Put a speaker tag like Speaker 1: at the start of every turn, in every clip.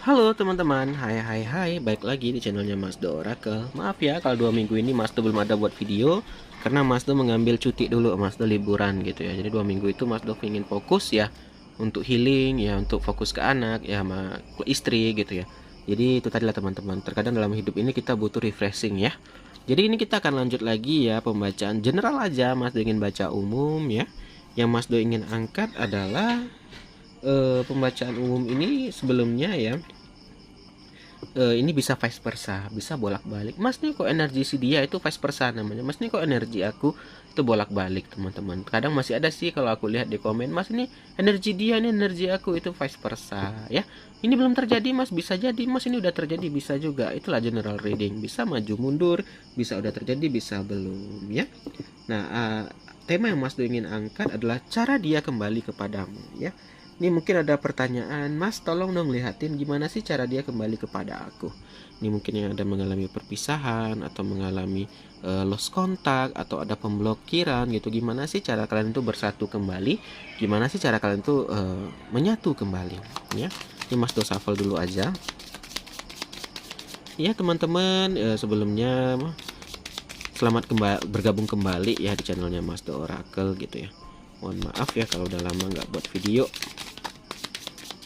Speaker 1: Halo teman-teman, hai, balik lagi di channelnya Masdo Oracle. Maaf ya kalau 2 minggu ini Masdo belum ada buat video, karena Masdo mengambil cuti dulu, Masdo liburan gitu ya. Jadi 2 minggu itu Masdo ingin fokus ya, untuk healing ya, untuk fokus ke anak ya, sama istri gitu ya. Jadi itu tadi lah teman-teman, terkadang dalam hidup ini kita butuh refreshing ya. Jadi ini kita akan lanjut lagi ya, pembacaan general aja. Masdo ingin baca umum ya. Yang Masdo ingin angkat adalah pembacaan umum ini sebelumnya ya. Ini bisa vice versa, bisa bolak-balik. Mas nih kok energi si dia itu vice versa namanya. Mas nih kok energi aku itu bolak-balik teman-teman. Kadang masih ada sih kalau aku lihat di komen, Mas ini energi dia nih energi aku itu vice versa ya. Ini belum terjadi Mas, bisa jadi Mas ini udah terjadi, bisa juga. Itulah general reading, bisa maju mundur, bisa udah terjadi, bisa belum ya. Nah, tema yang Mas ingin angkat adalah cara dia kembali kepadamu ya. Ini mungkin ada pertanyaan, Mas tolong dong lihatin gimana sih cara dia kembali kepada aku. Ini mungkin yang ada mengalami perpisahan atau mengalami lost kontak atau ada pemblokiran gitu. Gimana sih cara kalian itu bersatu kembali? Gimana sih cara kalian itu menyatu kembali? Ya, ini Mas shuffle dulu aja. Ya teman-teman, sebelumnya selamat bergabung kembali ya di channelnya Mas Oracle gitu ya. Mohon maaf ya kalau udah lama nggak buat video.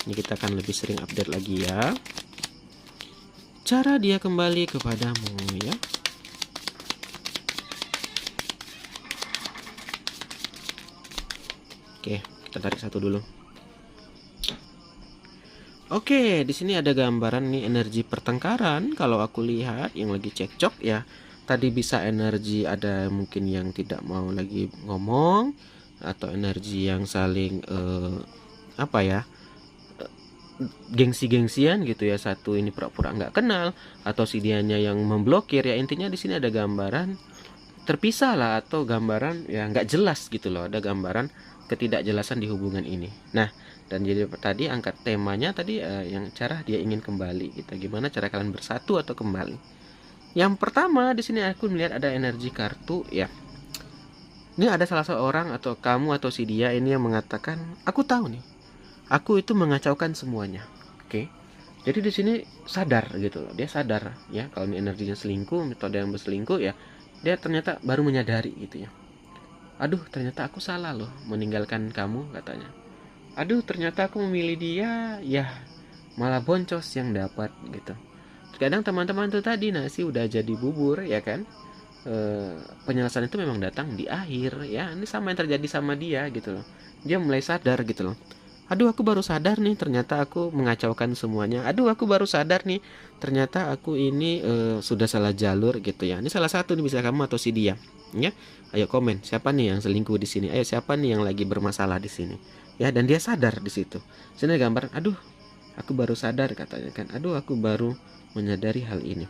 Speaker 1: Ini kita akan lebih sering update lagi ya. Cara dia kembali kepadamu ya. Oke, kita tarik satu dulu. Oke, di sini ada gambaran nih energi pertengkaran. Kalau aku lihat yang lagi cekcok ya. Tadi bisa energi ada mungkin yang tidak mau lagi ngomong atau energi yang saling apa ya? Gengsi-gengsian gitu ya, satu ini pura-pura nggak kenal atau si dianya yang memblokir ya. Intinya di sini ada gambaran terpisah lah atau gambaran ya nggak jelas gitu loh, ada gambaran ketidakjelasan di hubungan ini. Nah, dan jadi tadi angkat temanya tadi yang cara dia ingin kembali gitu, gimana cara kalian bersatu atau kembali. Yang pertama di sini aku melihat ada energi kartu ya. Ini ada salah seorang atau kamu atau si dia ini yang mengatakan, aku tahu nih, aku itu mengacaukan semuanya. Oke. Jadi di sini sadar gitu loh. Dia sadar ya kalau ini energinya selingkuh atau ada yang berselingkuh ya. Dia ternyata baru menyadari gitu ya. Aduh, ternyata aku salah loh meninggalkan kamu katanya. Aduh, ternyata aku memilih dia, ya malah boncos yang dapat gitu. Kadang teman-teman tuh tadi nasi udah jadi bubur ya kan. Penyelesaian itu memang datang di akhir ya. Ini sama yang terjadi sama dia gitu loh. Dia mulai sadar gitu loh. Aduh, aku baru sadar nih ternyata aku mengacaukan semuanya. Aduh, aku baru sadar nih ternyata aku ini sudah salah jalur gitu ya. Ini salah satu nih, bisa kamu atau si dia ya. Ayo komen, siapa nih yang selingkuh di sini? Ayo, siapa nih yang lagi bermasalah di sini? Ya, dan dia sadar di situ. Sini gambar, aduh, aku baru sadar katanya kan. Aduh, aku baru menyadari hal ini.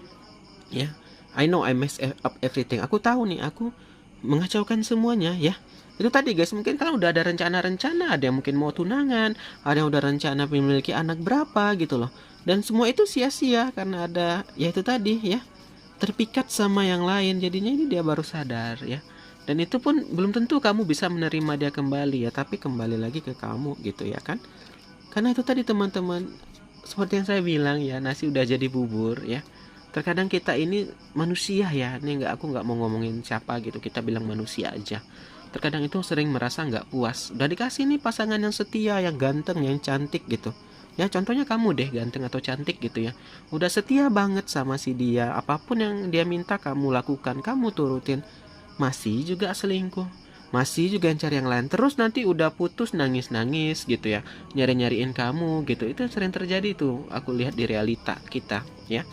Speaker 1: Ya, I know I mess up everything. Aku tahu nih, aku mengacaukan semuanya ya. Itu tadi guys, mungkin kalian udah ada rencana-rencana, ada yang mungkin mau tunangan, ada yang udah rencana memiliki anak berapa gitu loh. Dan semua itu sia-sia karena ada ya itu tadi ya, terpikat sama yang lain. Jadinya ini dia baru sadar ya. Dan itu pun belum tentu kamu bisa menerima dia kembali ya, tapi kembali lagi ke kamu gitu ya kan. Karena itu tadi teman-teman, seperti yang saya bilang ya, nasi udah jadi bubur ya. Terkadang kita ini manusia ya, ini aku nggak mau ngomongin siapa gitu, kita bilang manusia aja. Terkadang itu sering merasa nggak puas. Udah dikasih nih pasangan yang setia, yang ganteng, yang cantik gitu. Ya contohnya kamu deh, ganteng atau cantik gitu ya. Udah setia banget sama si dia, apapun yang dia minta kamu lakukan, kamu turutin. Masih juga selingkuh, masih juga yang cari yang lain. Terus nanti udah putus nangis-nangis gitu ya, nyari-nyariin kamu gitu. Itu sering terjadi tuh, aku lihat di realita kita ya.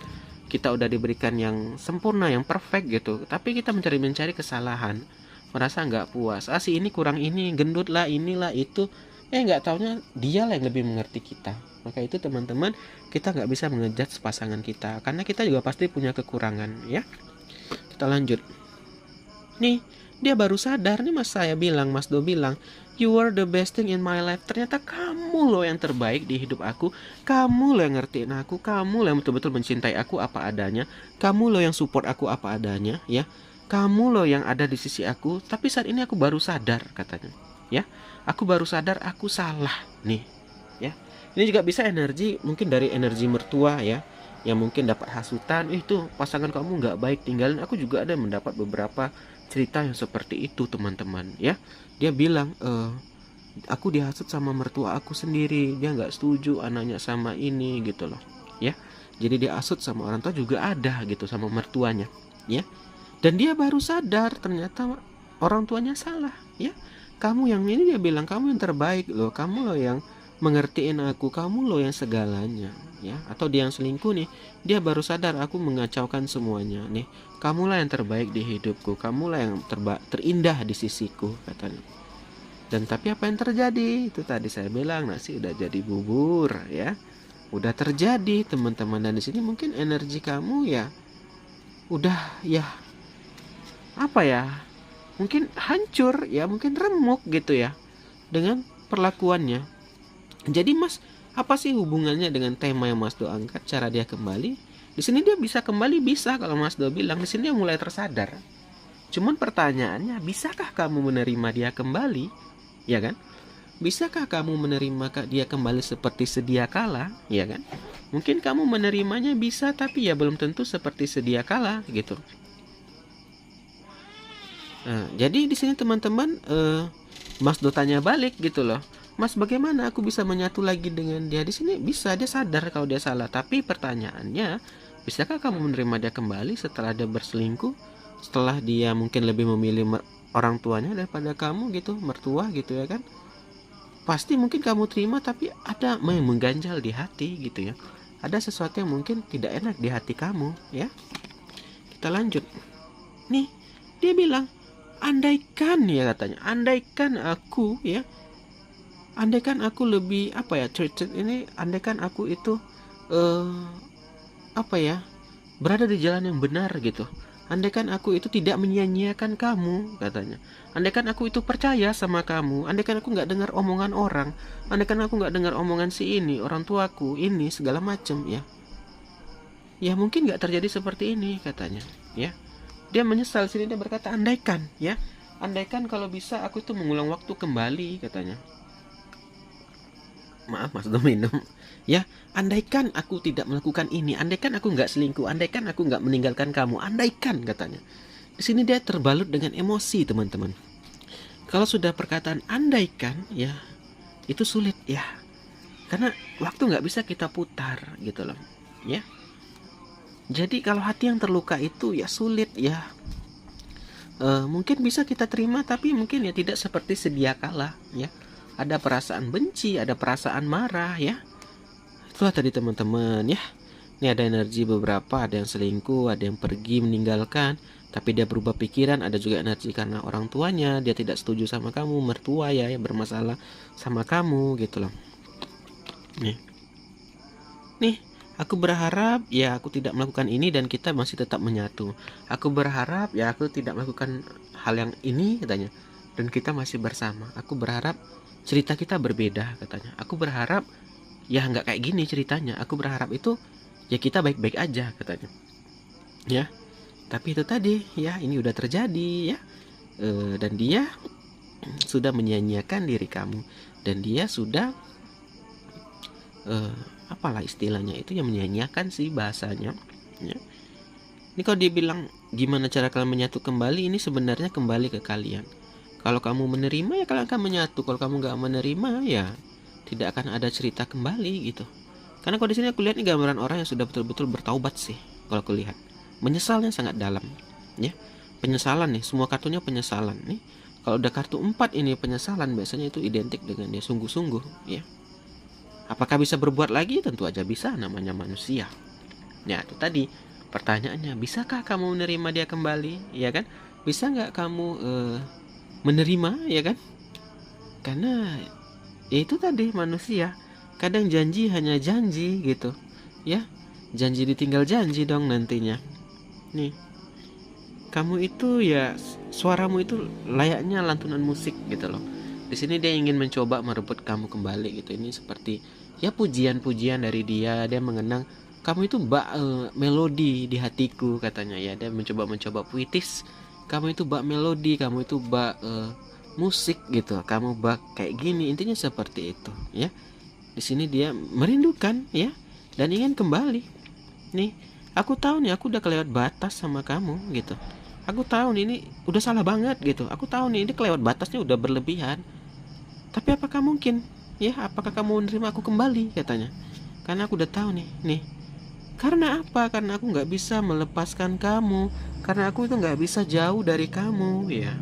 Speaker 1: Kita udah diberikan yang sempurna, yang perfect gitu, tapi kita mencari kesalahan, merasa nggak puas. Si ini kurang ini, gendut lah, inilah itu. Nggak taunya dia lah yang lebih mengerti kita. Maka itu teman-teman, kita nggak bisa mengejudge pasangan kita, karena kita juga pasti punya kekurangan ya. Kita lanjut. Nih, dia baru sadar nih, Mas Do bilang, you are the best thing in my life. Ternyata kamu loh yang terbaik di hidup aku. Kamu loh yang ngertiin aku. Kamu loh yang betul-betul mencintai aku apa adanya. Kamu loh yang support aku apa adanya ya. Kamu loh yang ada di sisi aku. Tapi saat ini aku baru sadar katanya ya. Aku baru sadar aku salah nih ya. Ini juga bisa energi, mungkin dari energi mertua ya, yang mungkin dapat hasutan, itu pasangan kamu nggak baik, tinggalin. Aku juga ada mendapat beberapa cerita yang seperti itu teman-teman ya. Dia bilang, aku dihasut sama mertua aku sendiri, dia nggak setuju anaknya sama ini gitu loh ya. Jadi dia hasut sama orang tua juga ada gitu, sama mertuanya ya. Dan dia baru sadar ternyata orang tuanya salah ya. Kamu yang ini, dia bilang, kamu yang terbaik loh, kamu loh yang mengertiin aku, kamu loh yang segalanya ya. Atau dia yang selingkuh nih, dia baru sadar, aku mengacaukan semuanya nih, kamulah yang terbaik di hidupku, kamulah yang terindah di sisiku katanya. Dan tapi apa yang terjadi? Itu tadi saya bilang, nasi udah jadi bubur ya. Udah terjadi teman-teman. Dan di sini mungkin energi kamu ya udah ya apa ya? Mungkin hancur ya, mungkin remuk gitu ya dengan perlakuannya. Jadi Mas, apa sih hubungannya dengan tema yang Mas Do angkat, cara dia kembali? Di sini dia bisa kembali, bisa, kalau Mas Do bilang di sini dia mulai tersadar. Cuman pertanyaannya, bisakah kamu menerima dia kembali? Ya kan? Bisakah kamu menerima dia kembali seperti sedia kala? Ya kan? Mungkin kamu menerimanya bisa, tapi ya belum tentu seperti sedia kala gitu. Nah, jadi di sini teman-teman, Mas Do tanya balik gitu loh. Mas, bagaimana aku bisa menyatu lagi dengan dia? Di sini bisa, dia sadar kalau dia salah. Tapi pertanyaannya, bisakah kamu menerima dia kembali setelah dia berselingkuh? Setelah dia mungkin lebih memilih orang tuanya daripada kamu gitu, mertua gitu ya kan? Pasti mungkin kamu terima, tapi ada yang mengganjal di hati gitu ya. Ada sesuatu yang mungkin tidak enak di hati kamu ya. Kita lanjut. Nih, dia bilang, andaikan ya katanya, andaikan aku ya, andaikan aku lebih apa ya, ini andaikan aku itu apa ya, berada di jalan yang benar gitu. Andaikan aku itu tidak menyia-nyiakan kamu katanya. Andaikan aku itu percaya sama kamu. Andaikan aku nggak dengar omongan orang. Andaikan aku nggak dengar omongan si ini, orang tuaku ini segala macem ya. Ya mungkin nggak terjadi seperti ini katanya. Ya, dia menyesal. Sini dia berkata andaikan ya. Andaikan kalau bisa aku itu mengulang waktu kembali katanya. Maaf Mas Do minum. Ya, andaikan aku tidak melakukan ini, andaikan aku nggak selingkuh, andaikan aku nggak meninggalkan kamu, andaikan katanya. Di sini dia terbalut dengan emosi teman-teman. Kalau sudah perkataan andaikan ya, itu sulit ya, karena waktu nggak bisa kita putar gitu loh ya. Jadi kalau hati yang terluka itu ya sulit ya. Mungkin bisa kita terima, tapi mungkin ya tidak seperti sedia kala ya. Ada perasaan benci, ada perasaan marah ya. Itulah tadi teman-teman ya. Ini ada energi beberapa, ada yang selingkuh, ada yang pergi meninggalkan, tapi dia berubah pikiran. Ada juga energi karena orang tuanya, dia tidak setuju sama kamu, mertua ya yang bermasalah sama kamu gitu loh. Nih, aku berharap ya aku tidak melakukan ini dan kita masih tetap menyatu. Aku berharap ya aku tidak melakukan hal yang ini katanya, dan kita masih bersama. Aku berharap cerita kita berbeda katanya. Aku berharap ya nggak kayak gini ceritanya. Aku berharap itu ya kita baik-baik aja katanya ya. Tapi itu tadi ya, ini udah terjadi ya. Dan dia sudah menyia-nyiakan diri kamu, dan dia sudah apalah istilahnya itu, yang menyia-nyiakan sih bahasanya ya. Ini kalau dibilang gimana cara kalian menyatu kembali, ini sebenarnya kembali ke kalian. Kalau kamu menerima ya kalian akan menyatu. Kalau kamu nggak menerima ya tidak akan ada cerita kembali gitu. Karena kalau di sini aku lihat ini gambaran orang yang sudah betul-betul bertaubat sih. Kalau aku lihat menyesalnya sangat dalam ya. Penyesalan nih, semua kartunya penyesalan nih. Kalau udah kartu 4 ini penyesalan, biasanya itu identik dengan dia sungguh-sungguh ya. Apakah bisa berbuat lagi? Tentu aja bisa, namanya manusia. Ya itu tadi pertanyaannya, bisakah kamu menerima dia kembali ya kan? Bisa nggak kamu menerima ya kan? Karena ya itu tadi manusia, kadang janji hanya janji gitu ya. Janji ditinggal janji dong nantinya. Nih, kamu itu ya, suaramu itu layaknya lantunan musik gitu loh. Di sini dia ingin mencoba merebut kamu kembali gitu. Ini seperti ya pujian-pujian dari dia. Dia mengenang kamu itu bak melodi di hatiku katanya ya. Dia mencoba puitis. Kamu itu bak melodi, kamu itu bak musik gitu. Kamu bak kayak gini. Intinya seperti itu ya. Di sini dia merindukan ya, dan ingin kembali. Nih, aku tahu nih aku udah kelewat batas sama kamu gitu. Aku tahu nih ini udah salah banget gitu. Aku tahu nih ini kelewat batasnya udah berlebihan. Tapi apakah mungkin? Ya, apakah kamu menerima aku kembali katanya. Karena aku udah tahu nih. Karena apa? Karena aku nggak bisa melepaskan kamu. Karena aku itu nggak bisa jauh dari kamu ya.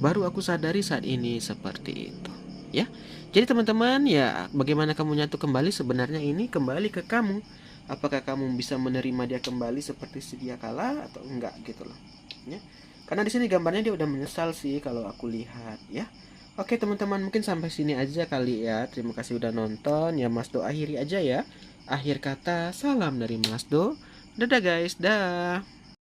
Speaker 1: Baru aku sadari saat ini seperti itu. Ya. Jadi teman-teman ya, bagaimana kamu nyatu kembali sebenarnya ini kembali ke kamu. Apakah kamu bisa menerima dia kembali seperti sedia kala atau enggak gitu loh. Ya. Karena di sini gambarnya dia udah menyesal sih kalau aku lihat ya. Oke teman-teman, mungkin sampai sini aja kali ya. Terima kasih udah nonton ya. Mas Do akhiri aja ya. Akhir kata, salam dari Mas Do. Dadah guys, dah.